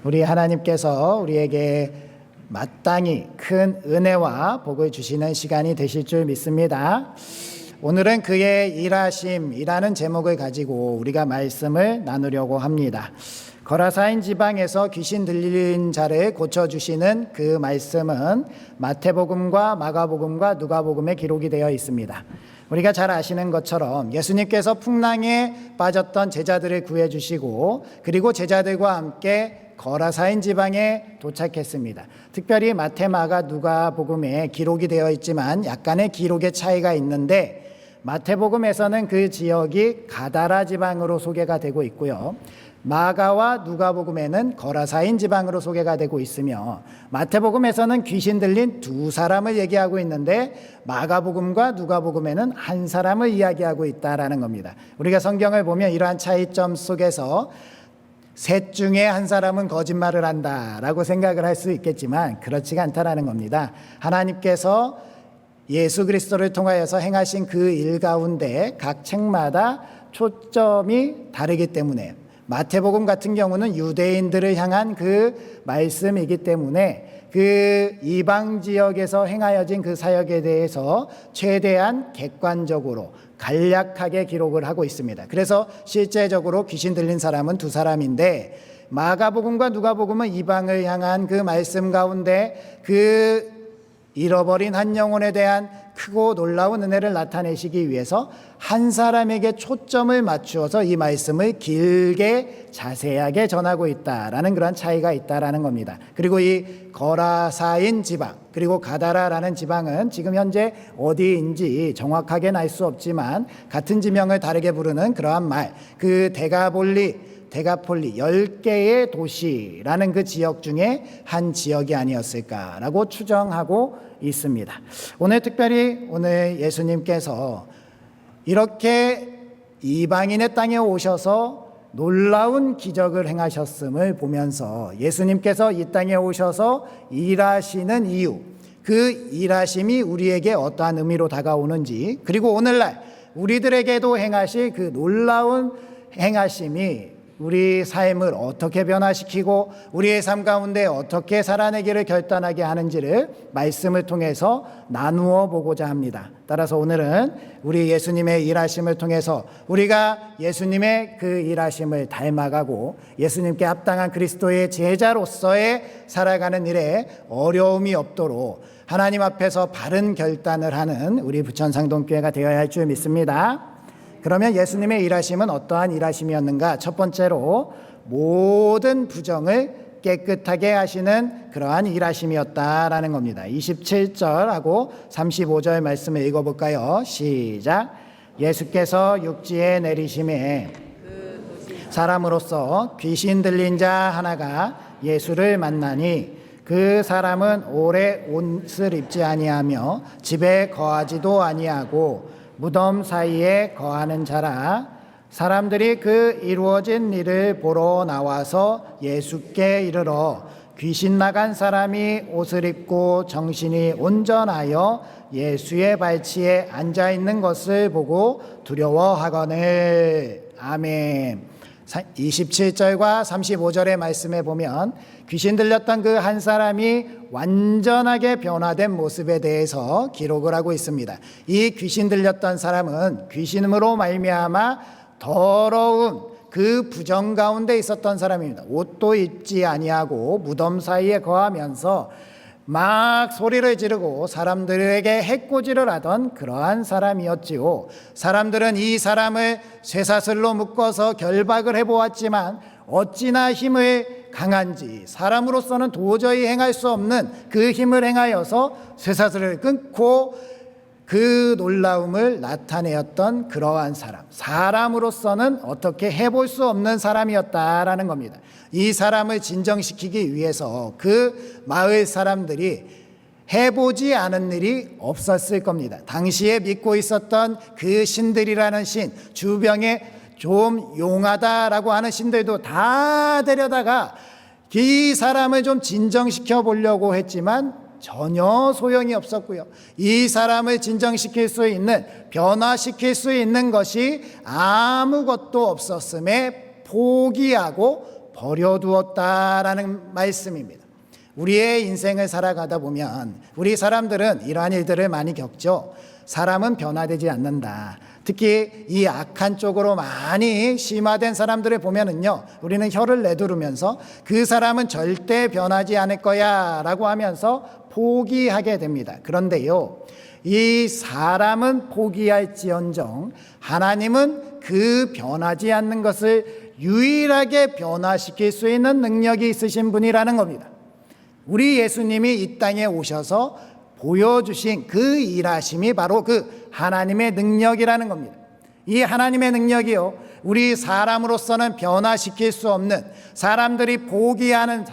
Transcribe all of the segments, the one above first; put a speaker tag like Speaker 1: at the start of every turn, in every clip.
Speaker 1: 우리 하나님께서 우리에게 마땅히 큰 은혜와 복을 주시는 시간이 되실 줄 믿습니다. 오늘은 그의 일하심이라는 제목을 가지고 우리가 말씀을 나누려고 합니다. 거라사인 지방에서 귀신 들린 자를 고쳐주시는 그 말씀은 마태복음과 마가복음과 누가복음에 기록이 되어 있습니다. 우리가 잘 아시는 것처럼 예수님께서 풍랑에 빠졌던 제자들을 구해주시고 그리고 제자들과 함께 거라사인 지방에 도착했습니다. 특별히 마태, 마가, 누가복음에 기록이 되어 있지만 약간의 기록의 차이가 있는데 마태복음에서는 그 지역이 가다라 지방으로 소개가 되고 있고요. 마가와 누가복음에는 거라사인 지방으로 소개가 되고 있으며 마태복음에서는 귀신 들린 두 사람을 얘기하고 있는데 마가복음과 누가복음에는 한 사람을 이야기하고 있다라는 겁니다. 우리가 성경을 보면 이러한 차이점 속에서 셋 중에 한 사람은 거짓말을 한다라고 생각을 할 수 있겠지만 그렇지가 않다라는 겁니다. 하나님께서 예수 그리스도를 통하여서 행하신 그 일 가운데 각 책마다 초점이 다르기 때문에 마태복음 같은 경우는 유대인들을 향한 그 말씀이기 때문에 그 이방 지역에서 행하여진 그 사역에 대해서 최대한 객관적으로 간략하게 기록을 하고 있습니다. 그래서 실제적으로 귀신 들린 사람은 두 사람인데 마가복음과 누가복음은 이방을 향한 그 말씀 가운데 그 잃어버린 한 영혼에 대한 크고 놀라운 은혜를 나타내시기 위해서 한 사람에게 초점을 맞추어서 이 말씀을 길게 자세하게 전하고 있다라는 그런 차이가 있다라는 겁니다. 그리고 이 거라사인 지방 그리고 가다라라는 지방은 지금 현재 어디인지 정확하게는 알 수 없지만 같은 지명을 다르게 부르는 그러한 말, 그 데가폴리 10개의 도시라는 그 지역 중에 한 지역이 아니었을까라고 추정하고 있습니다. 오늘 예수님께서 이렇게 이방인의 땅에 오셔서 놀라운 기적을 행하셨음을 보면서 예수님께서 이 땅에 오셔서 일하시는 이유, 그 일하심이 우리에게 어떠한 의미로 다가오는지, 그리고 오늘날 우리들에게도 행하실 그 놀라운 행하심이 우리 삶을 어떻게 변화시키고 우리의 삶 가운데 어떻게 살아내기를 결단하게 하는지를 말씀을 통해서 나누어 보고자 합니다. 따라서 오늘은 우리 예수님의 일하심을 통해서 우리가 예수님의 그 일하심을 닮아가고 예수님께 합당한 그리스도의 제자로서의 살아가는 일에 어려움이 없도록 하나님 앞에서 바른 결단을 하는 우리 부천상동교회가 되어야 할 줄 믿습니다. 그러면 예수님의 일하심은 어떠한 일하심이었는가? 첫 번째로 모든 부정을 깨끗하게 하시는 그러한 일하심이었다라는 겁니다. 27절하고 35절 말씀을 읽어볼까요? 시작. 예수께서 육지에 내리심에 사람으로서 귀신 들린 자 하나가 예수를 만나니 그 사람은 오래 옷을 입지 아니하며 집에 거하지도 아니하고 무덤 사이에 거하는 자라. 사람들이 그 이루어진 일을 보러 나와서 예수께 이르러 귀신 나간 사람이 옷을 입고 정신이 온전하여 예수의 발치에 앉아 있는 것을 보고 두려워하거늘. 아멘. 27절과 35절의 말씀에 보면 귀신 들렸던 그 한 사람이 완전하게 변화된 모습에 대해서 기록을 하고 있습니다. 이 귀신 들렸던 사람은 귀신으로 말미암아 더러운 그 부정 가운데 있었던 사람입니다. 옷도 입지 아니하고 무덤 사이에 거하면서 막 소리를 지르고 사람들에게 해코지를 하던 그러한 사람이었지요. 사람들은 이 사람을 쇠사슬로 묶어서 결박을 해보았지만 어찌나 힘을 강한지 사람으로서는 도저히 행할 수 없는 그 힘을 행하여서 쇠사슬을 끊고 그 놀라움을 나타내었던 그러한 사람으로서는 어떻게 해볼 수 없는 사람이었다라는 겁니다. 이 사람을 진정시키기 위해서 그 마을 사람들이 해보지 않은 일이 없었을 겁니다. 당시에 믿고 있었던 그 신들이라는 신, 주변에 좀 용하다라고 하는 신들도 다 데려다가 이 사람을 좀 진정시켜 보려고 했지만 전혀 소용이 없었고요. 이 사람을 진정시킬 수 있는, 변화시킬 수 있는 것이 아무것도 없었음에 포기하고 버려두었다라는 말씀입니다. 우리의 인생을 살아가다 보면 우리 사람들은 이러한 일들을 많이 겪죠. 사람은 변화되지 않는다. 특히 이 악한 쪽으로 많이 심화된 사람들을 보면은요, 우리는 혀를 내두르면서 그 사람은 절대 변하지 않을 거야 라고 하면서 포기하게 됩니다. 그런데요, 이 사람은 포기할지언정 하나님은 그 변하지 않는 것을 유일하게 변화시킬 수 있는 능력이 있으신 분이라는 겁니다. 우리 예수님이 이 땅에 오셔서 보여주신 그 일하심이 바로 그 하나님의 능력이라는 겁니다. 이 하나님의 능력이요, 우리 사람으로서는 변화시킬 수 없는, 사람들이 포기하는,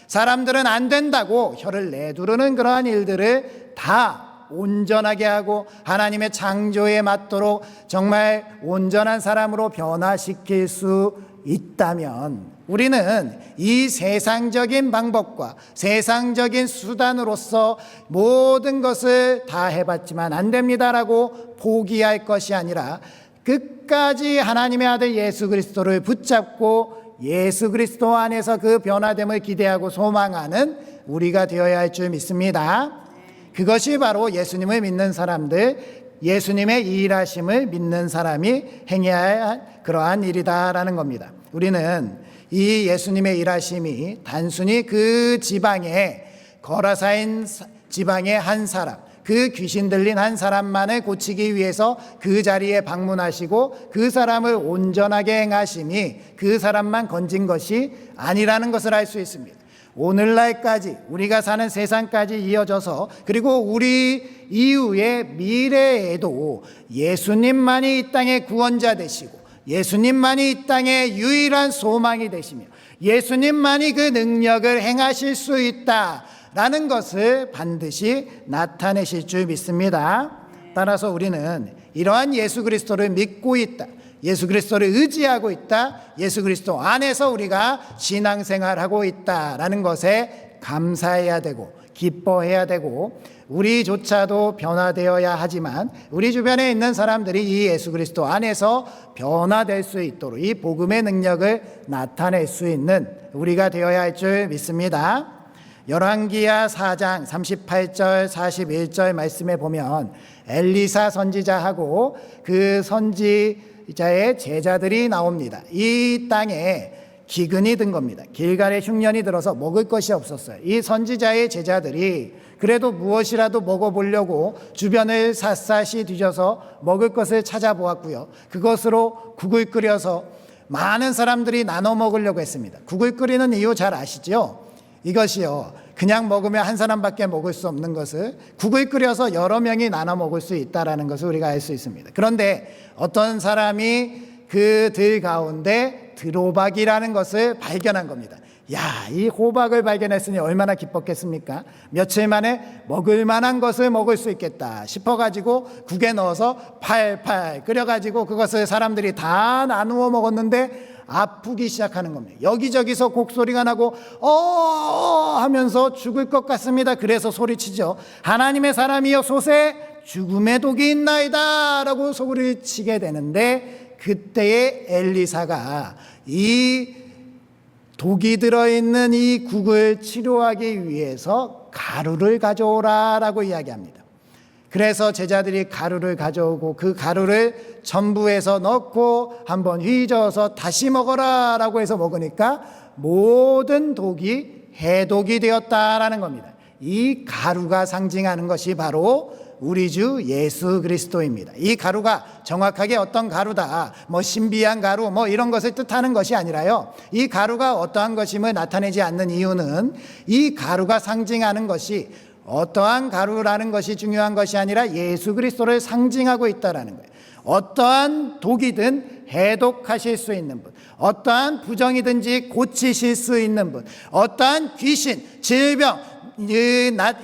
Speaker 1: 사람들은 안 된다고 혀를 내두르는 그러한 일들을 다 온전하게 하고 하나님의 창조에 맞도록 정말 온전한 사람으로 변화시킬 수 있다면, 우리는 이 세상적인 방법과 세상적인 수단으로서 모든 것을 다 해봤지만 안 됩니다라고 포기할 것이 아니라 끝까지 하나님의 아들 예수 그리스도를 붙잡고 예수 그리스도 안에서 그 변화됨을 기대하고 소망하는 우리가 되어야 할 줄 믿습니다. 그것이 바로 예수님을 믿는 사람들, 예수님의 일하심을 믿는 사람이 행해야 할 그러한 일이다라는 겁니다. 우리는 이 예수님의 일하심이 단순히 그 지방에, 거라사인 지방의 한 사람, 그 귀신 들린 한 사람만을 고치기 위해서 그 자리에 방문하시고 그 사람을 온전하게 행하심이 그 사람만 건진 것이 아니라는 것을 알 수 있습니다. 오늘날까지 우리가 사는 세상까지 이어져서, 그리고 우리 이후의 미래에도 예수님만이 이 땅의 구원자 되시고 예수님만이 이 땅의 유일한 소망이 되시며 예수님만이 그 능력을 행하실 수 있다라는 것을 반드시 나타내실 줄 믿습니다. 따라서 우리는 이러한 예수 그리스도를 믿고 있다, 예수 그리스도를 의지하고 있다, 예수 그리스도 안에서 우리가 신앙생활하고 있다라는 것에 감사해야 되고 기뻐해야 되고, 우리조차도 변화되어야 하지만 우리 주변에 있는 사람들이 이 예수 그리스도 안에서 변화될 수 있도록 이 복음의 능력을 나타낼 수 있는 우리가 되어야 할 줄 믿습니다. 열왕기하 4장 38절 41절 말씀에 보면 엘리사 선지자하고 그 선지자의 제자들이 나옵니다. 이 땅에 기근이 든 겁니다. 길갈에 흉년이 들어서 먹을 것이 없었어요. 이 선지자의 제자들이 그래도 무엇이라도 먹어보려고 주변을 샅샅이 뒤져서 먹을 것을 찾아보았고요. 그것으로 국을 끓여서 많은 사람들이 나눠 먹으려고 했습니다. 국을 끓이는 이유 잘 아시죠? 이것이요, 그냥 먹으면 한 사람밖에 먹을 수 없는 것을 국을 끓여서 여러 명이 나눠 먹을 수 있다는 것을 우리가 알 수 있습니다. 그런데 어떤 사람이 그 들 가운데 들호박이라는 것을 발견한 겁니다. 야, 이 호박을 발견했으니 얼마나 기뻤겠습니까? 며칠 만에 먹을 만한 것을 먹을 수 있겠다 싶어가지고 국에 넣어서 팔팔 끓여가지고 그것을 사람들이 다 나누어 먹었는데 아프기 시작하는 겁니다. 여기저기서 곡소리가 나고 하면서 죽을 것 같습니다. 그래서 소리치죠. 하나님의 사람이여 솥에 죽음의 독이 있나이다 라고 소리치게 되는데, 그때에 엘리사가 이 독이 들어있는 이 국을 치료하기 위해서 가루를 가져오라 라고 이야기합니다. 그래서 제자들이 가루를 가져오고 그 가루를 전부에서 넣고 한번 휘저어서 다시 먹어라 라고 해서 먹으니까 모든 독이 해독이 되었다라는 겁니다. 이 가루가 상징하는 것이 바로 우리 주 예수 그리스도입니다. 이 가루가 정확하게 어떤 가루다, 뭐 신비한 가루, 뭐 이런 것을 뜻하는 것이 아니라요, 이 가루가 어떠한 것임을 나타내지 않는 이유는 이 가루가 상징하는 것이 어떠한 가루라는 것이 중요한 것이 아니라 예수 그리스도를 상징하고 있다라는 거예요. 어떠한 독이든 해독하실 수 있는 분, 어떠한 부정이든지 고치실 수 있는 분, 어떠한 귀신, 질병,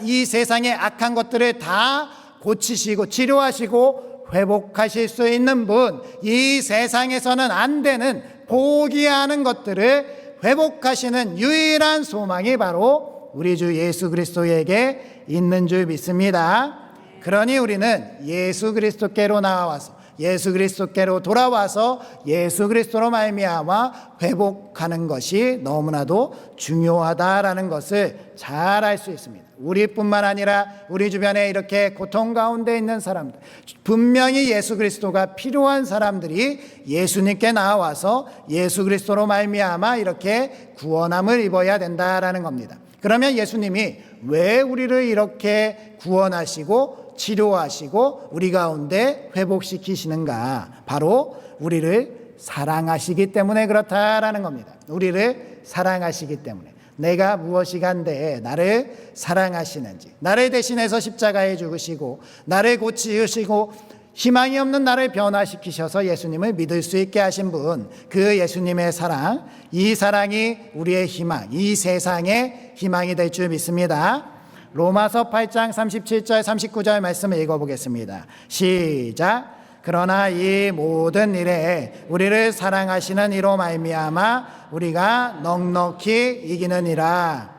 Speaker 1: 이 세상의 악한 것들을 다 고치시고 치료하시고 회복하실 수 있는 분, 이 세상에서는 안 되는 포기하는 것들을 회복하시는 유일한 소망이 바로 우리 주 예수 그리스도에게 있는 줄 믿습니다. 그러니 우리는 예수 그리스도께로 나와서 예수 그리스도께로 돌아와서 예수 그리스도로 말미암아 회복하는 것이 너무나도 중요하다라는 것을 잘 알 수 있습니다. 우리뿐만 아니라 우리 주변에 이렇게 고통 가운데 있는 사람들, 분명히 예수 그리스도가 필요한 사람들이 예수님께 나와서 예수 그리스도로 말미암아 이렇게 구원함을 입어야 된다라는 겁니다. 그러면 예수님이 왜 우리를 이렇게 구원하시고 치료하시고 우리 가운데 회복시키시는가? 바로 우리를 사랑하시기 때문에 그렇다라는 겁니다. 우리를 사랑하시기 때문에. 내가 무엇이 간데 나를 사랑하시는지, 나를 대신해서 십자가에 죽으시고 나를 고치시고 희망이 없는 나를 변화시키셔서 예수님을 믿을 수 있게 하신 분, 그 예수님의 사랑, 이 사랑이 우리의 희망, 이 세상의 희망이 될 줄 믿습니다. 로마서 8장 37절 39절 말씀을 읽어보겠습니다. 시작. 그러나 이 모든 일에 우리를 사랑하시는 이로 말미암아 우리가 넉넉히 이기느니라.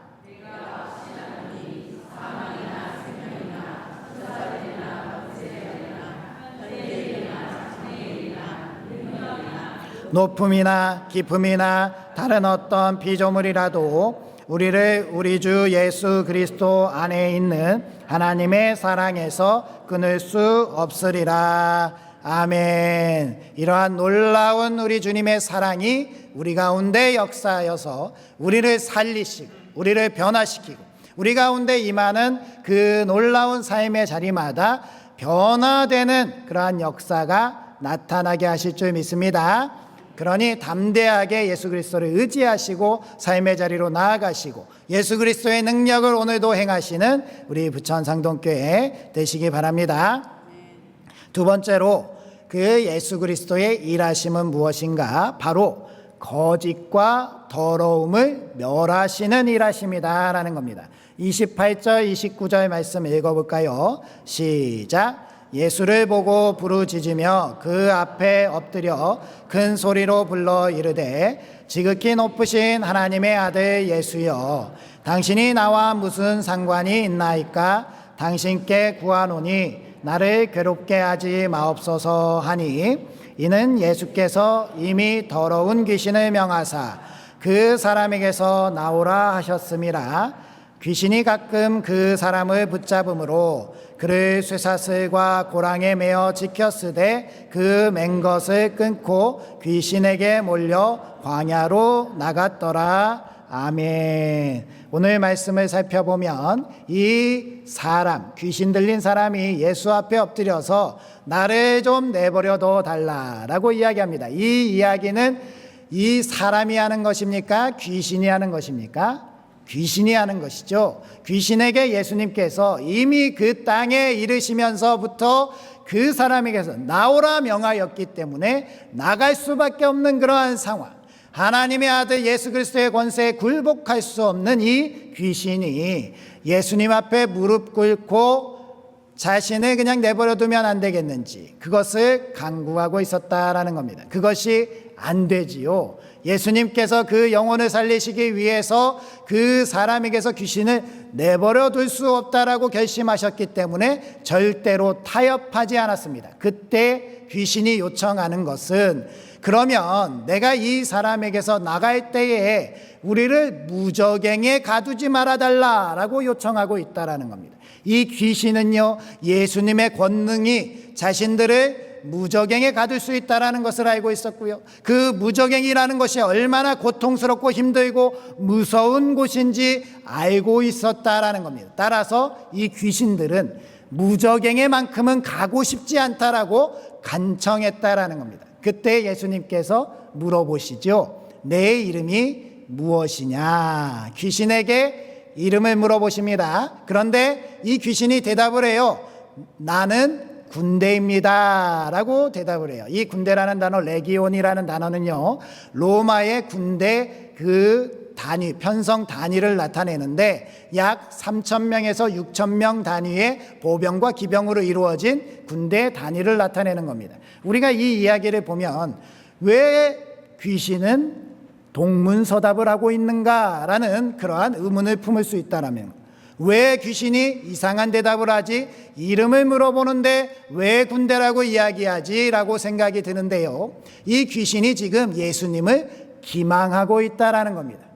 Speaker 1: 높음이나 깊음이나 다른 어떤 피조물이라도 우리를 우리 주 예수 그리스도 안에 있는 하나님의 사랑에서 끊을 수 없으리라. 아멘. 이러한 놀라운 우리 주님의 사랑이 우리 가운데 역사하여서 우리를 살리시고 우리를 변화시키고 우리 가운데 임하는 그 놀라운 삶의 자리마다 변화되는 그러한 역사가 나타나게 하실 줄 믿습니다. 그러니 담대하게 예수 그리스도를 의지하시고 삶의 자리로 나아가시고 예수 그리스도의 능력을 오늘도 행하시는 우리 부천 상동교회 되시기 바랍니다. 두 번째로 그 예수 그리스도의 일하심은 무엇인가? 바로 거짓과 더러움을 멸하시는 일하심이다라는 겁니다. 28절 29절 말씀 읽어볼까요? 시작. 예수를 보고 부르짖으며 그 앞에 엎드려 큰 소리로 불러 이르되 지극히 높으신 하나님의 아들 예수여, 당신이 나와 무슨 상관이 있나이까? 당신께 구하노니 나를 괴롭게 하지 마옵소서 하니, 이는 예수께서 이미 더러운 귀신을 명하사 그 사람에게서 나오라 하셨음이라. 귀신이 가끔 그 사람을 붙잡음으로 그를 쇠사슬과 고랑에 매어 지켰으되 그 맨 것을 끊고 귀신에게 몰려 광야로 나갔더라. 아멘. 오늘 말씀을 살펴보면 이 사람, 귀신 들린 사람이 예수 앞에 엎드려서 나를 좀 내버려둬 달라라고 이야기합니다. 이 이야기는 이 사람이 하는 것입니까? 귀신이 하는 것입니까? 귀신이 하는 것이죠. 귀신에게 예수님께서 이미 그 땅에 이르시면서부터 그 사람에게서 나오라 명하였기 때문에 나갈 수밖에 없는 그러한 상황, 하나님의 아들 예수 그리스도의 권세에 굴복할 수 없는 이 귀신이 예수님 앞에 무릎 꿇고 자신을 그냥 내버려두면 안 되겠는지 그것을 강구하고 있었다라는 겁니다. 그것이 안 되지요. 예수님께서 그 영혼을 살리시기 위해서 그 사람에게서 귀신을 내버려둘 수 없다라고 결심하셨기 때문에 절대로 타협하지 않았습니다. 그때 귀신이 요청하는 것은, 그러면 내가 이 사람에게서 나갈 때에 우리를 무저갱에 가두지 말아달라라고 요청하고 있다라는 겁니다. 이 귀신은요, 예수님의 권능이 자신들을 무저갱에 가둘 수 있다라는 것을 알고 있었고요, 그 무저갱이라는 것이 얼마나 고통스럽고 힘들고 무서운 곳인지 알고 있었다라는 겁니다. 따라서 이 귀신들은 무저갱에만큼은 가고 싶지 않다라고 간청했다라는 겁니다. 그때 예수님께서 물어보시죠. 내 이름이 무엇이냐? 귀신에게 이름을 물어보십니다. 그런데 이 귀신이 대답을 해요. 나는 군대입니다 라고 대답을 해요. 이 군대라는 단어, 레기온이라는 단어는요, 로마의 군대 그 단위, 편성 단위를 나타내는데 약 3,000명에서 6,000명 단위의 보병과 기병으로 이루어진 군대 단위를 나타내는 겁니다. 우리가 이 이야기를 보면 왜 귀신은 동문서답을 하고 있는가라는 그러한 의문을 품을 수 있다라면, 왜 귀신이 이상한 대답을 하지? 이름을 물어보는데 왜 군대라고 이야기하지? 라고 생각이 드는데요. 이 귀신이 지금 예수님을 기망하고 있다라는 겁니다.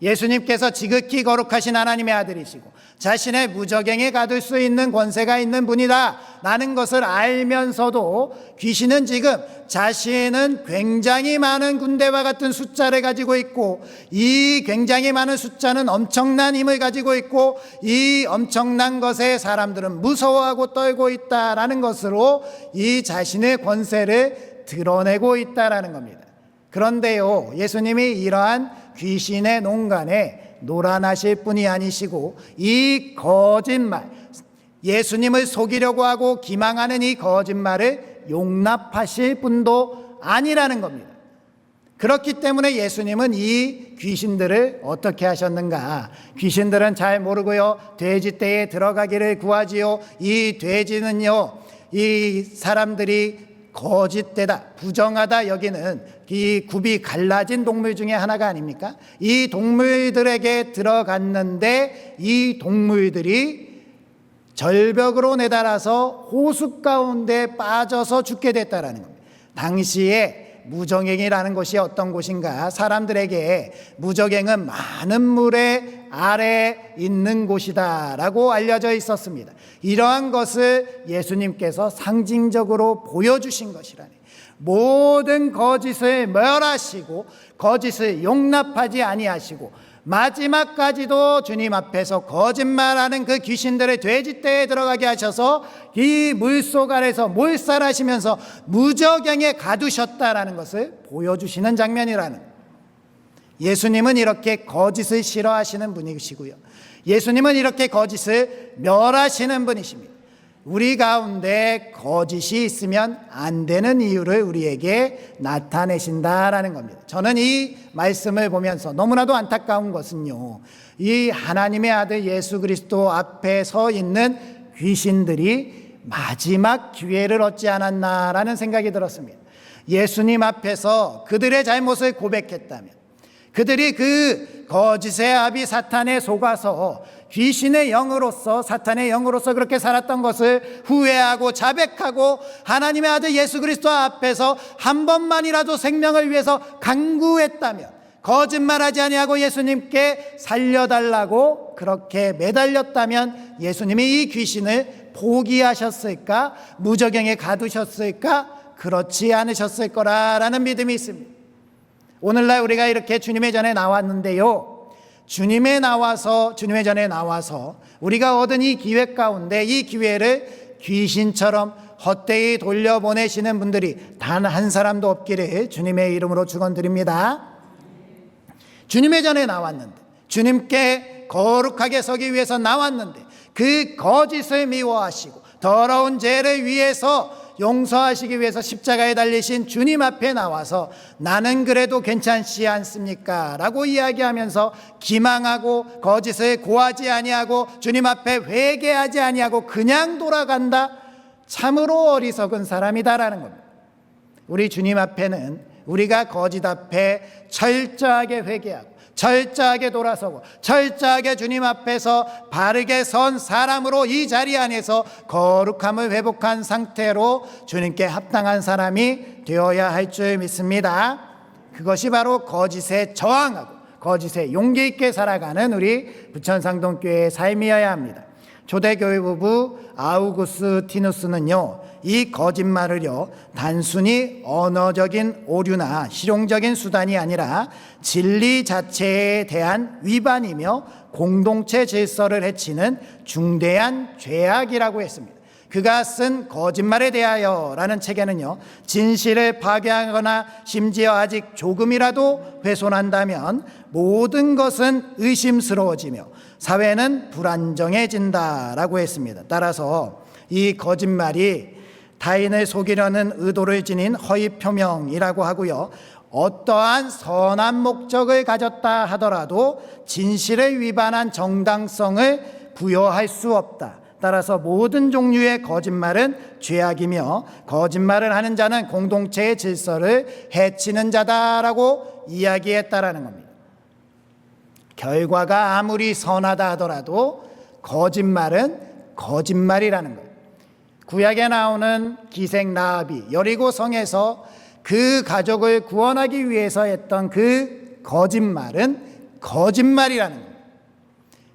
Speaker 1: 예수님께서 지극히 거룩하신 하나님의 아들이시고 자신의 무저갱에 가둘 수 있는 권세가 있는 분이다 라는 것을 알면서도 귀신은 지금 자신은 굉장히 많은 군대와 같은 숫자를 가지고 있고 이 굉장히 많은 숫자는 엄청난 힘을 가지고 있고 이 엄청난 것에 사람들은 무서워하고 떨고 있다라는 것으로 이 자신의 권세를 드러내고 있다라는 겁니다. 그런데요, 예수님이 이러한 귀신의 농간에 놀아나실 분이 아니시고 이 거짓말, 예수님을 속이려고 하고 기망하는 이 거짓말을 용납하실 분도 아니라는 겁니다. 그렇기 때문에 예수님은 이 귀신들을 어떻게 하셨는가? 귀신들은 잘 모르고요, 돼지떼에 들어가기를 구하지요. 이 돼지는요, 이 사람들이 거짓되다, 부정하다 여기는 이 굽이 갈라진 동물 중에 하나가 아닙니까? 이 동물들에게 들어갔는데 이 동물들이 절벽으로 내달아서 호수 가운데 빠져서 죽게 됐다라는 겁니다. 당시에 무저갱이라는 곳이 어떤 곳인가? 사람들에게 무저갱은 많은 물의 아래에 있는 곳이다 라고 알려져 있었습니다. 이러한 것을 예수님께서 상징적으로 보여주신 것이라니, 모든 거짓을 멸하시고 거짓을 용납하지 아니하시고 마지막까지도 주님 앞에서 거짓말하는 그 귀신들의 돼지떼에 들어가게 하셔서 이 물속 아래서 몰살하시면서 무저갱에 가두셨다라는 것을 보여주시는 장면이라는, 예수님은 이렇게 거짓을 싫어하시는 분이시고요, 예수님은 이렇게 거짓을 멸하시는 분이십니다. 우리 가운데 거짓이 있으면 안 되는 이유를 우리에게 나타내신다라는 겁니다. 저는 이 말씀을 보면서 너무나도 안타까운 것은요, 이 하나님의 아들 예수 그리스도 앞에 서 있는 귀신들이 마지막 기회를 얻지 않았나라는 생각이 들었습니다. 예수님 앞에서 그들의 잘못을 고백했다면, 그들이 그 거짓의 아비 사탄에 속아서 귀신의 영으로서, 사탄의 영으로서 그렇게 살았던 것을 후회하고 자백하고 하나님의 아들 예수 그리스도 앞에서 한 번만이라도 생명을 위해서 간구했다면, 거짓말하지 아니하고 예수님께 살려달라고 그렇게 매달렸다면 예수님이 이 귀신을 포기하셨을까? 무저갱에 가두셨을까? 그렇지 않으셨을 거라는 믿음이 있습니다. 오늘날 우리가 이렇게 주님의 전에 나왔는데요, 주님의 전에 나와서 우리가 얻은 이 기회 가운데 이 기회를 귀신처럼 헛되이 돌려보내시는 분들이 단 한 사람도 없기를 주님의 이름으로 축원드립니다. 주님의 전에 나왔는데, 주님께 거룩하게 서기 위해서 나왔는데 그 거짓을 미워하시고 더러운 죄를 위해서 용서하시기 위해서 십자가에 달리신 주님 앞에 나와서 나는 그래도 괜찮지 않습니까? 라고 이야기하면서 기망하고 거짓을 고하지 아니하고 주님 앞에 회개하지 아니하고 그냥 돌아간다? 참으로 어리석은 사람이다라는 겁니다. 우리 주님 앞에는 우리가 거짓 앞에 철저하게 회개하고 철저하게 돌아서고 철저하게 주님 앞에서 바르게 선 사람으로 이 자리 안에서 거룩함을 회복한 상태로 주님께 합당한 사람이 되어야 할 줄 믿습니다. 그것이 바로 거짓에 저항하고 거짓에 용기 있게 살아가는 우리 부천상동교회의 삶이어야 합니다. 초대교회 부부 아우구스티누스는요, 이 거짓말을요, 단순히 언어적인 오류나 실용적인 수단이 아니라 진리 자체에 대한 위반이며 공동체 질서를 해치는 중대한 죄악이라고 했습니다. 그가 쓴 거짓말에 대하여라는 책에는요, 진실을 파괴하거나 심지어 아직 조금이라도 훼손한다면 모든 것은 의심스러워지며 사회는 불안정해진다라고 했습니다. 따라서 이 거짓말이 타인을 속이려는 의도를 지닌 허위 표명이라고 하고요, 어떠한 선한 목적을 가졌다 하더라도 진실을 위반한 정당성을 부여할 수 없다. 따라서 모든 종류의 거짓말은 죄악이며 거짓말을 하는 자는 공동체의 질서를 해치는 자다라고 이야기했다라는 겁니다. 결과가 아무리 선하다 하더라도 거짓말은 거짓말이라는 거예요. 구약에 나오는 기생 라합이 여리고 성에서 그 가족을 구원하기 위해서 했던 그 거짓말은 거짓말이라는 거예요.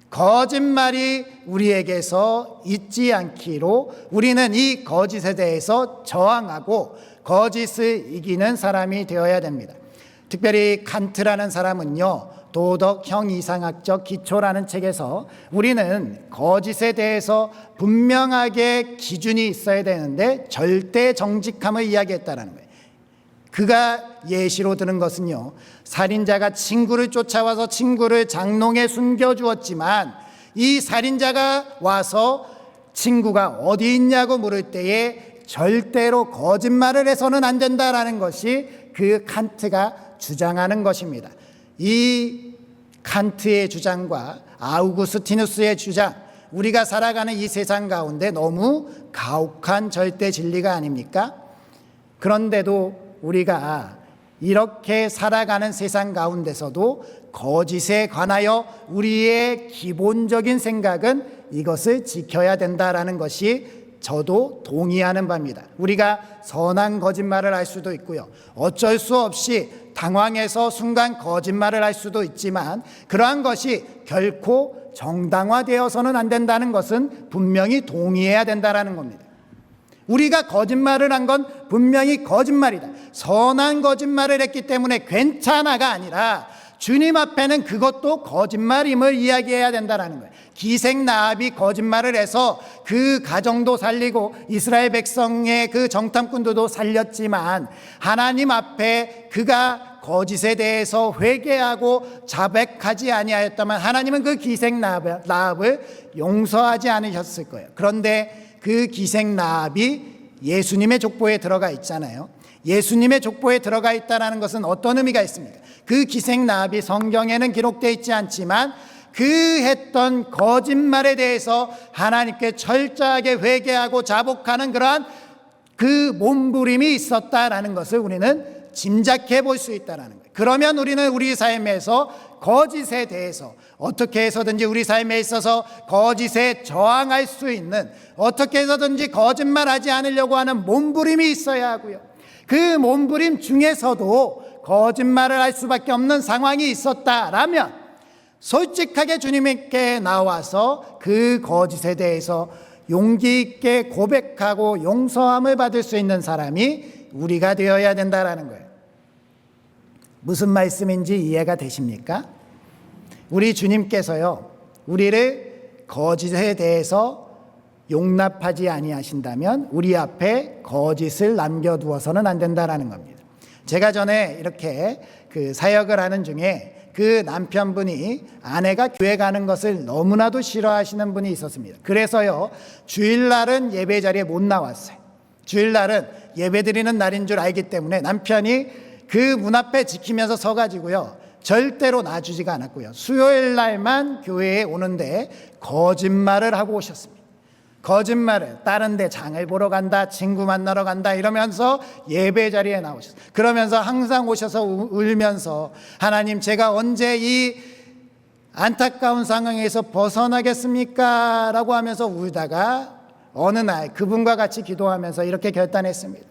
Speaker 1: 거짓말이 우리에게서 있지 않기로 우리는 이 거짓에 대해서 저항하고 거짓을 이기는 사람이 되어야 됩니다. 특별히 칸트라는 사람은요, 도덕 형이상학적 기초라는 책에서 우리는 거짓에 대해서 분명하게 기준이 있어야 되는데 절대 정직함을 이야기했다는 거예요. 그가 예시로 드는 것은요, 살인자가 친구를 쫓아와서 친구를 장롱에 숨겨주었지만 이 살인자가 와서 친구가 어디 있냐고 물을 때에 절대로 거짓말을 해서는 안 된다라는 것이 그 칸트가 주장하는 것입니다. 이 칸트의 주장과 아우구스티누스의 주장, 우리가 살아가는 이 세상 가운데 너무 가혹한 절대 진리가 아닙니까? 그런데도 우리가 이렇게 살아가는 세상 가운데서도 거짓에 관하여 우리의 기본적인 생각은 이것을 지켜야 된다라는 것이 저도 동의하는 바입니다. 우리가 선한 거짓말을 할 수도 있고요, 어쩔 수 없이 당황해서 순간 거짓말을 할 수도 있지만 그러한 것이 결코 정당화되어서는 안 된다는 것은 분명히 동의해야 된다는 겁니다. 우리가 거짓말을 한 건 분명히 거짓말이다, 선한 거짓말을 했기 때문에 괜찮아가 아니라 주님 앞에는 그것도 거짓말임을 이야기해야 된다는 거예요. 기생 라합이 거짓말을 해서 그 가정도 살리고 이스라엘 백성의 그 정탐꾼들도 살렸지만 하나님 앞에 그가 거짓에 대해서 회개하고 자백하지 아니하였다면 하나님은 그 기생 라합을 용서하지 않으셨을 거예요. 그런데 그 기생 라합이 예수님의 족보에 들어가 있잖아요. 예수님의 족보에 들어가 있다는 것은 어떤 의미가 있습니까? 그 기생 라합이 성경에는 기록되어 있지 않지만 그 했던 거짓말에 대해서 하나님께 철저하게 회개하고 자복하는 그러한 그 몸부림이 있었다라는 것을 우리는 짐작해 볼 수 있다는 거예요. 그러면 우리는 우리 삶에서 거짓에 대해서 어떻게 해서든지 우리 삶에 있어서 거짓에 저항할 수 있는, 어떻게 해서든지 거짓말하지 않으려고 하는 몸부림이 있어야 하고요, 그 몸부림 중에서도 거짓말을 할 수밖에 없는 상황이 있었다라면 솔직하게 주님께 나와서 그 거짓에 대해서 용기 있게 고백하고 용서함을 받을 수 있는 사람이 우리가 되어야 된다라는 거예요. 무슨 말씀인지 이해가 되십니까? 우리 주님께서요, 우리를 거짓에 대해서 용납하지 아니하신다면 우리 앞에 거짓을 남겨두어서는 안 된다라는 겁니다. 제가 전에 이렇게 그 사역을 하는 중에 그 남편분이 아내가 교회 가는 것을 너무나도 싫어하시는 분이 있었습니다. 그래서요, 주일날은 예배 자리에 못 나왔어요. 주일날은 예배 드리는 날인 줄 알기 때문에 남편이 그 문 앞에 지키면서 서가지고요, 절대로 놔주지가 않았고요, 수요일 날만 교회에 오는데 거짓말을 하고 오셨습니다. 거짓말을, 다른 데 장을 보러 간다, 친구 만나러 간다 이러면서 예배 자리에 나오셨어요. 그러면서 항상 오셔서 울면서 하나님, 제가 언제 이 안타까운 상황에서 벗어나겠습니까? 라고 하면서 울다가 어느 날 그분과 같이 기도하면서 이렇게 결단했습니다.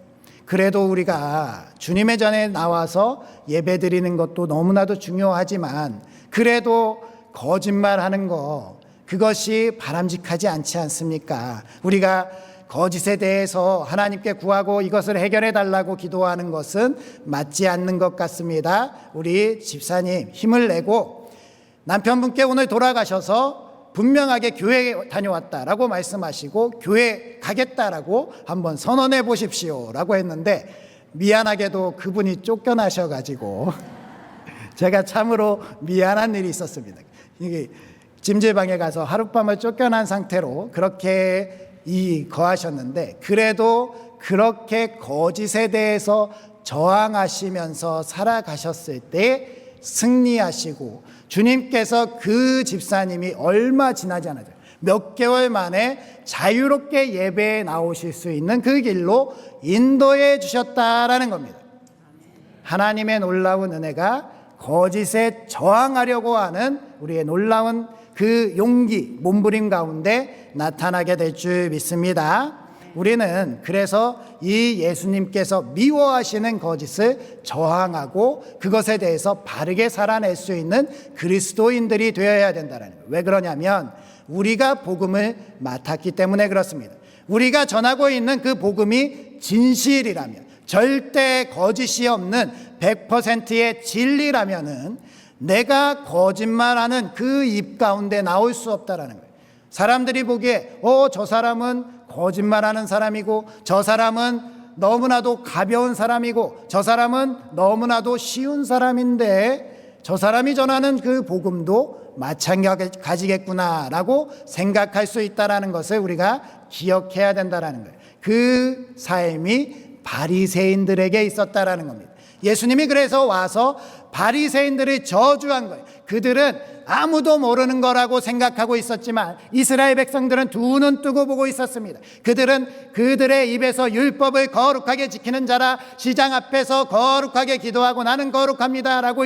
Speaker 1: 그래도 우리가 주님의 전에 나와서 예배 드리는 것도 너무나도 중요하지만 그래도 거짓말하는 거, 그것이 바람직하지 않지 않습니까? 우리가 거짓에 대해서 하나님께 구하고 이것을 해결해 달라고 기도하는 것은 맞지 않는 것 같습니다. 우리 집사님 힘을 내고 남편분께 오늘 돌아가셔서 분명하게 교회에 다녀왔다라고 말씀하시고 교회 가겠다라고 한번 선언해 보십시오 라고 했는데, 미안하게도 그분이 쫓겨나셔가지고 제가 참으로 미안한 일이 있었습니다. 이게 찜질방에 가서 하룻밤을 쫓겨난 상태로 그렇게 거하셨는데, 그래도 그렇게 거짓에 대해서 저항하시면서 살아가셨을 때 승리하시고, 주님께서 그 집사님이 얼마 지나지 않아요, 몇 개월 만에 자유롭게 예배에 나오실 수 있는 그 길로 인도해 주셨다라는 겁니다. 하나님의 놀라운 은혜가 거짓에 저항하려고 하는 우리의 놀라운 그 용기, 몸부림 가운데 나타나게 될 줄 믿습니다. 우리는 그래서 이 예수님께서 미워하시는 거짓을 저항하고 그것에 대해서 바르게 살아낼 수 있는 그리스도인들이 되어야 된다는 거예요. 왜 그러냐면 우리가 복음을 맡았기 때문에 그렇습니다. 우리가 전하고 있는 그 복음이 진실이라면, 절대 거짓이 없는 100%의 진리라면은 내가 거짓말하는 그 입 가운데 나올 수 없다라는 거예요. 사람들이 보기에 저 사람은 거짓말하는 사람이고, 저 사람은 너무나도 가벼운 사람이고, 저 사람은 너무나도 쉬운 사람인데 저 사람이 전하는 그 복음도 마찬가지겠구나라고 생각할 수 있다라는 것을 우리가 기억해야 된다라는 거예요. 그 삶이 바리새인들에게 있었다라는 겁니다. 예수님이 그래서 와서 바리새인들을 저주한 거예요. 그들은 아무도 모르는 거라고 생각하고 있었지만 이스라엘 백성들은 두 눈 뜨고 보고 있었습니다. 그들은 그들의 입에서 율법을 거룩하게 지키는 자라, 시장 앞에서 거룩하게 기도하고 나는 거룩합니다 라고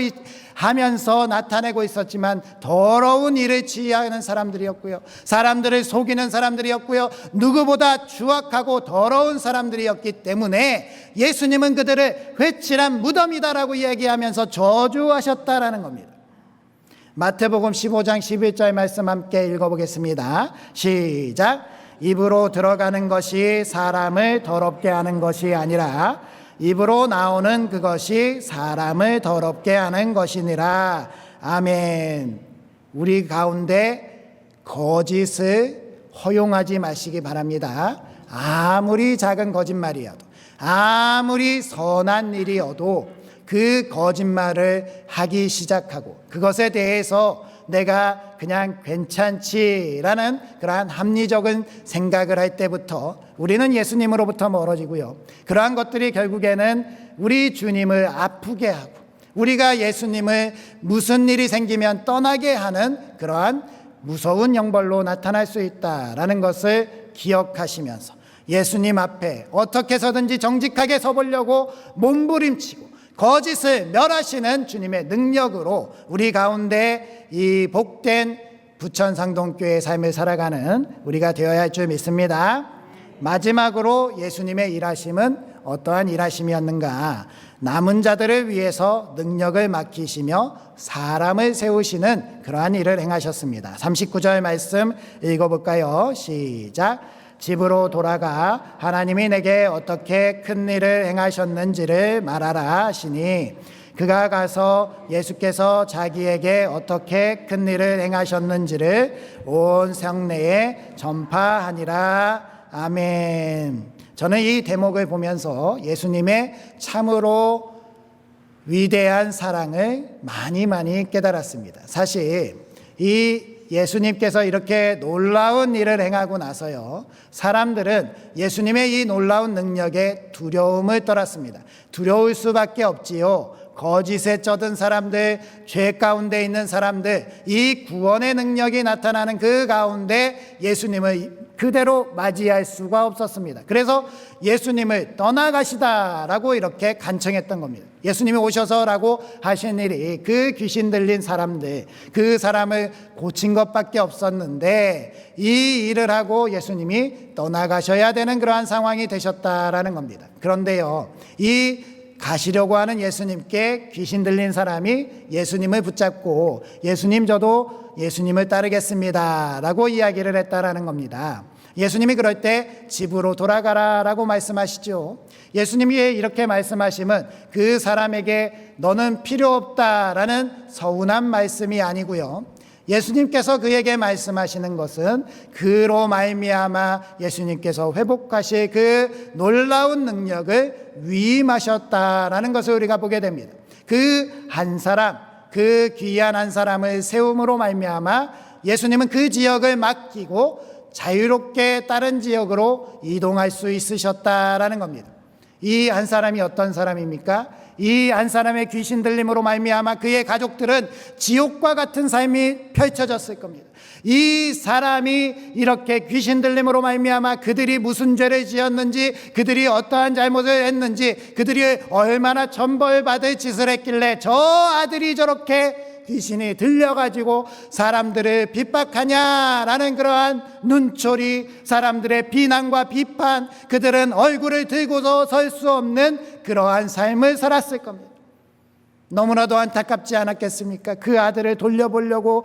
Speaker 1: 하면서 나타내고 있었지만 더러운 일을 취하는 사람들이었고요, 사람들을 속이는 사람들이었고요, 누구보다 추악하고 더러운 사람들이었기 때문에 예수님은 그들을 회칠한 무덤이다라고 이야기하면서 저주하셨다라는 겁니다. 마태복음 15장 11절 말씀 함께 읽어보겠습니다. 시작. 입으로 들어가는 것이 사람을 더럽게 하는 것이 아니라 입으로 나오는 그것이 사람을 더럽게 하는 것이니라. 아멘. 우리 가운데 거짓을 허용하지 마시기 바랍니다. 아무리 작은 거짓말이어도, 아무리 선한 일이어도 그 거짓말을 하기 시작하고 그것에 대해서 내가 그냥 괜찮지라는 그러한 합리적인 생각을 할 때부터 우리는 예수님으로부터 멀어지고요, 그러한 것들이 결국에는 우리 주님을 아프게 하고 우리가 예수님을 무슨 일이 생기면 떠나게 하는 그러한 무서운 형벌로 나타날 수 있다라는 것을 기억하시면서 예수님 앞에 어떻게 해서든지 정직하게 서보려고 몸부림치고 거짓을 멸하시는 주님의 능력으로 우리 가운데 이 복된 부천상동교회의 삶을 살아가는 우리가 되어야 할 줄 믿습니다. 마지막으로 예수님의 일하심은 어떠한 일하심이었는가? 남은 자들을 위해서 능력을 맡기시며 사람을 세우시는 그러한 일을 행하셨습니다. 39절 말씀 읽어볼까요? 시작. 집으로 돌아가 하나님이 내게 어떻게 큰 일을 행하셨는지를 말하라 하시니 그가 가서 예수께서 자기에게 어떻게 큰 일을 행하셨는지를 온 성내에 전파하니라. 아멘. 저는 이 대목을 보면서 예수님의 참으로 위대한 사랑을 많이 깨달았습니다. 사실 이 예수님께서 이렇게 놀라운 일을 행하고 나서요, 사람들은 예수님의 이 놀라운 능력에 두려움을 떨었습니다. 두려울 수밖에 없지요. 거짓에 쩌든 사람들, 죄 가운데 있는 사람들, 이 구원의 능력이 나타나는 그 가운데 예수님을 그대로 맞이할 수가 없었습니다. 그래서 예수님을 떠나가시다라고 이렇게 간청했던 겁니다. 예수님이 오셔서라고 하신 일이 그 귀신 들린 사람들, 그 사람을 고친 것밖에 없었는데 이 일을 하고 예수님이 떠나가셔야 되는 그러한 상황이 되셨다라는 겁니다. 그런데요, 이 가시려고 하는 예수님께 귀신 들린 사람이 예수님을 붙잡고 예수님, 저도 예수님을 따르겠습니다 라고 이야기를 했다라는 겁니다. 예수님이 그럴 때 집으로 돌아가라 라고 말씀하시죠. 예수님이 이렇게 말씀하시면 그 사람에게 너는 필요 없다라는 서운한 말씀이 아니고요, 예수님께서 그에게 말씀하시는 것은 그로 말미암아 예수님께서 회복하실 그 놀라운 능력을 위임하셨다라는 것을 우리가 보게 됩니다. 그 한 사람, 그 귀한 한 사람을 세움으로 말미암아 예수님은 그 지역을 맡기고 자유롭게 다른 지역으로 이동할 수 있으셨다라는 겁니다. 이 한 사람이 어떤 사람입니까? 이 한 사람의 귀신 들림으로 말미암아 그의 가족들은 지옥과 같은 삶이 펼쳐졌을 겁니다. 이 사람이 이렇게 귀신 들림으로 말미암아 그들이 무슨 죄를 지었는지, 그들이 어떠한 잘못을 했는지, 그들이 얼마나 천벌받을 짓을 했길래 저 아들이 저렇게 귀신이 들려가지고 사람들을 핍박하냐라는 그러한 눈초리, 사람들의 비난과 비판, 그들은 얼굴을 들고서 설 수 없는 그러한 삶을 살았을 겁니다. 너무나도 안타깝지 않았겠습니까? 그 아들을 돌려보려고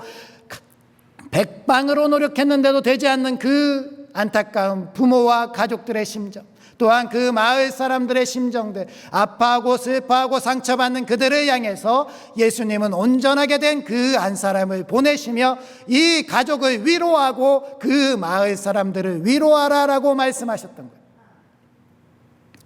Speaker 1: 백방으로 노력했는데도 되지 않는 그 안타까운 부모와 가족들의 심정, 또한 그 마을 사람들의 심정들, 아파하고 슬퍼하고 상처받는 그들을 향해서 예수님은 온전하게 된 그 한 사람을 보내시며 이 가족을 위로하고 그 마을 사람들을 위로하라라고 말씀하셨던 거예요.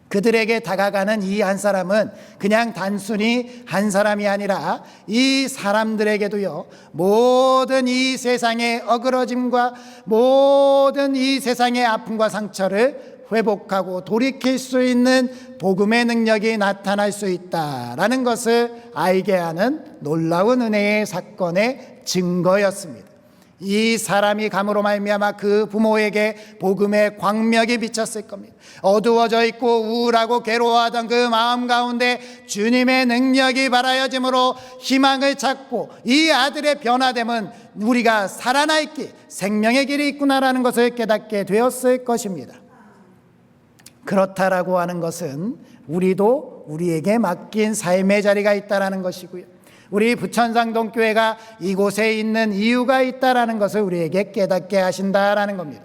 Speaker 1: 그들에게 다가가는 이 한 사람은 그냥 단순히 한 사람이 아니라 이 사람들에게도요, 모든 이 세상의 어그러짐과 모든 이 세상의 아픔과 상처를 회복하고 돌이킬 수 있는 복음의 능력이 나타날 수 있다라는 것을 알게 하는 놀라운 은혜의 사건의 증거였습니다. 이 사람이 감으로 말미암아 그 부모에게 복음의 광명이 비쳤을 겁니다. 어두워져 있고 우울하고 괴로워하던 그 마음 가운데 주님의 능력이 발하여짐으로 희망을 찾고 이 아들의 변화됨은 우리가 살아날 길, 생명의 길이 있구나라는 것을 깨닫게 되었을 것입니다. 그렇다라고 하는 것은 우리도 우리에게 맡긴 삶의 자리가 있다라는 것이고요, 우리 부천상동교회가 이곳에 있는 이유가 있다라는 것을 우리에게 깨닫게 하신다라는 겁니다.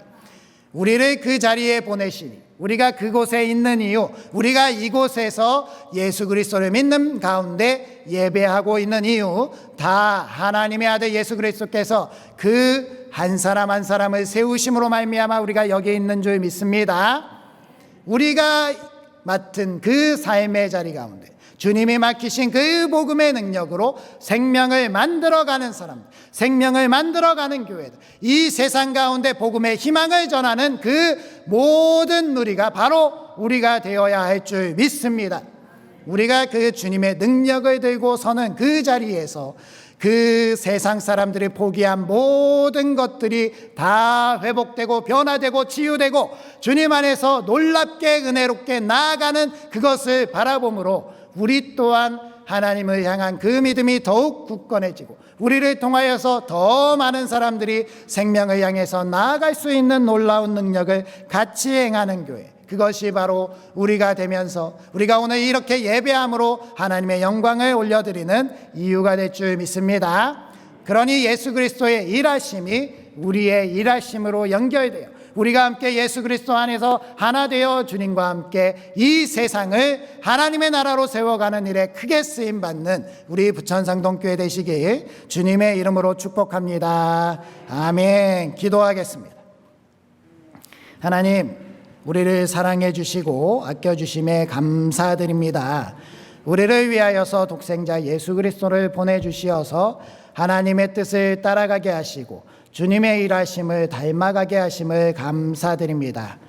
Speaker 1: 우리를 그 자리에 보내시니, 우리가 그곳에 있는 이유, 우리가 이곳에서 예수 그리스도를 믿는 가운데 예배하고 있는 이유, 다 하나님의 아들 예수 그리스도께서 그 한 사람 한 사람을 세우심으로 말미암아 우리가 여기 있는 줄 믿습니다. 우리가 맡은 그 삶의 자리 가운데 주님이 맡기신 그 복음의 능력으로 생명을 만들어가는 사람, 생명을 만들어가는 교회들, 이 세상 가운데 복음의 희망을 전하는 그 모든 무리가 바로 우리가 되어야 할 줄 믿습니다. 우리가 그 주님의 능력을 들고 서는 그 자리에서 그 세상 사람들이 포기한 모든 것들이 다 회복되고 변화되고 치유되고 주님 안에서 놀랍게 은혜롭게 나아가는 그것을 바라봄으로 우리 또한 하나님을 향한 그 믿음이 더욱 굳건해지고 우리를 통하여서 더 많은 사람들이 생명을 향해서 나아갈 수 있는 놀라운 능력을 같이 행하는 교회, 그것이 바로 우리가 되면서 우리가 오늘 이렇게 예배함으로 하나님의 영광을 올려드리는 이유가 될 줄 믿습니다. 그러니 예수 그리스도의 일하심이 우리의 일하심으로 연결되어 우리가 함께 예수 그리스도 안에서 하나 되어 주님과 함께 이 세상을 하나님의 나라로 세워가는 일에 크게 쓰임받는 우리 부천상동교회 되시길 주님의 이름으로 축복합니다. 아멘. 기도하겠습니다. 하나님, 우리를 사랑해 주시고 아껴 주심에 감사드립니다. 우리를 위하여서 독생자 예수 그리스도를 보내주시어서 하나님의 뜻을 따라가게 하시고 주님의 일하심을 닮아가게 하심을 감사드립니다.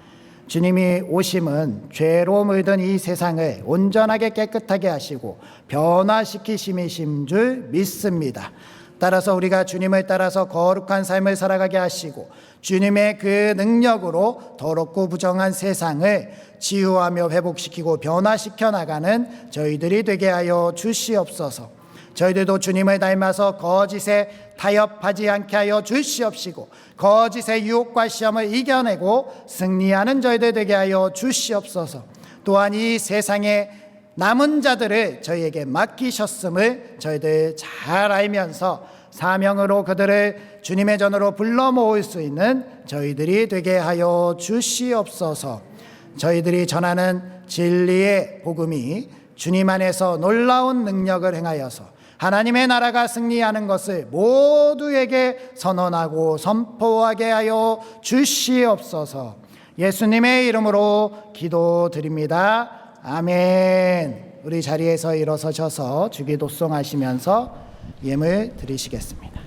Speaker 1: 주님이 오심은 죄로 물든 이 세상을 온전하게 깨끗하게 하시고 변화시키심이신 줄 믿습니다. 따라서 우리가 주님을 따라서 거룩한 삶을 살아가게 하시고 주님의 그 능력으로 더럽고 부정한 세상을 치유하며 회복시키고 변화시켜 나가는 저희들이 되게 하여 주시옵소서. 저희들도 주님을 닮아서 거짓에 타협하지 않게 하여 주시옵시고 거짓의 유혹과 시험을 이겨내고 승리하는 저희들 되게 하여 주시옵소서. 또한 이 세상에 남은 자들을 저희에게 맡기셨음을 저희들 잘 알면서 사명으로 그들을 주님의 전으로 불러 모을 수 있는 저희들이 되게 하여 주시옵소서. 저희들이 전하는 진리의 복음이 주님 안에서 놀라운 능력을 행하여서 하나님의 나라가 승리하는 것을 모두에게 선언하고 선포하게 하여 주시옵소서. 예수님의 이름으로 기도드립니다. 아멘. 우리 자리에서 일어서셔서 주기도송 하시면서 예물 드리시겠습니다.